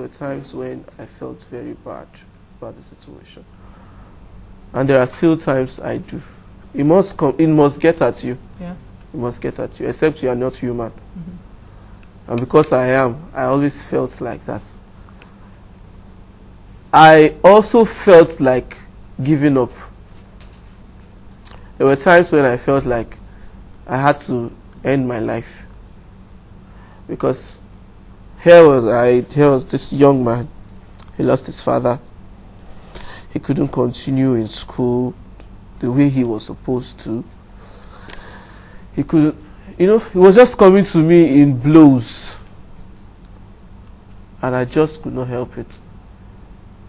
There were times when I felt very bad about the situation. And there are still times I do. It must come, it must get at you. Yeah. It must get at you, except you are not human. Mm-hmm. And because I am, I always felt like that. I also felt like giving up. There were times when I felt like I had to end my life. Because here was this young man. He lost his father. He couldn't continue in school the way he was supposed to. He couldn't, he was just coming to me in blows. And I just could not help it.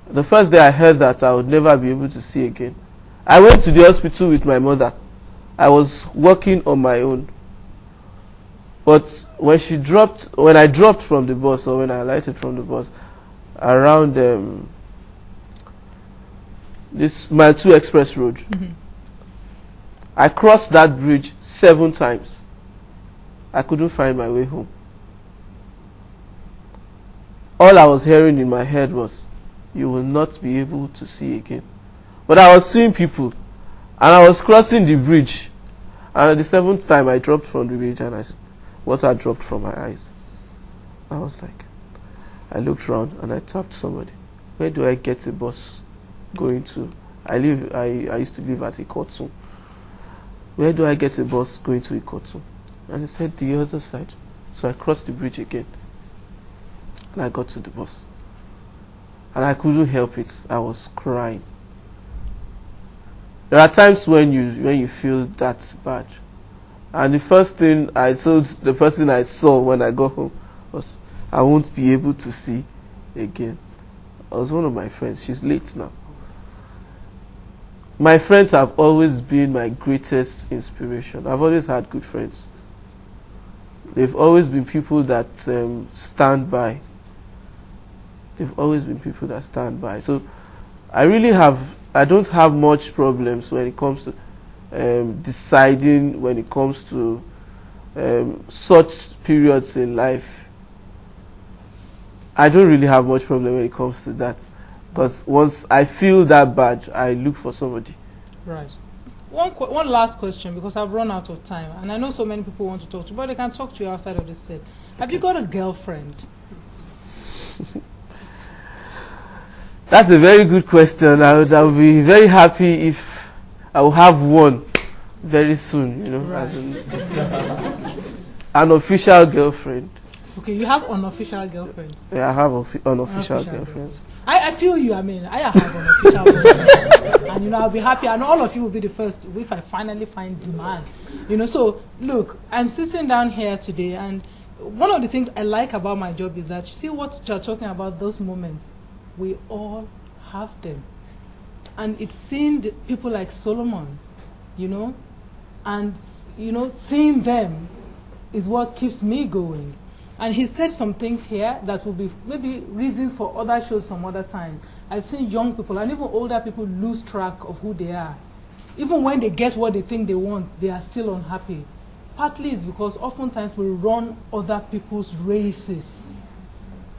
The first day I heard that I would never be able to see again, I went to the hospital with my mother. I was working on my own. But when I dropped from the bus, or when I alighted from the bus, around this Mile 2 Express Road, I crossed that bridge 7 times. I couldn't find my way home. All I was hearing in my head was, you will not be able to see again. But I was seeing people, and I was crossing the bridge. And at the 7th time, I dropped from the bridge, and water dropped from my eyes. I was like, I looked around, and I tapped somebody. Where do I get a bus going to? I used to live at Ikotu. Where do I get a bus going to Ikotu? And he said, the other side. So I crossed the bridge again. And I got to the bus. And I couldn't help it. I was crying. There are times when you feel that bad. And the first thing I told the person I saw when I got home was, I won't be able to see again. It was one of my friends. She's late now. My friends have always been my greatest inspiration. I've always had good friends. They've always been people that stand by. They've always been people that stand by. So I don't have much problems when it comes to deciding, when it comes to such periods in life. I don't really have much problem when it comes to that. Because once I feel that bad, I look for somebody. Right. One last question, because I've run out of time. And I know so many people want to talk to you, but they can talk to you outside of this set. Have you got a girlfriend? That's a very good question. I would be very happy if I will have one very soon, right. As an unofficial girlfriend. Okay, you have unofficial girlfriends. Yeah, I have unofficial girlfriends. I feel you. I mean, I have unofficial girlfriends, and I'll be happy, and all of you will be the first if I finally find the man. So look, I'm sitting down here today, and one of the things I like about my job is that you see what you're talking about. Those moments, we all have them, and it seemed people like Solomon, and seeing them is what keeps me going. And he said some things here that will be maybe reasons for other shows some other time. I've seen young people and even older people lose track of who they are. Even when they get what they think they want, they are still unhappy. Partly it's because oftentimes we run other people's races.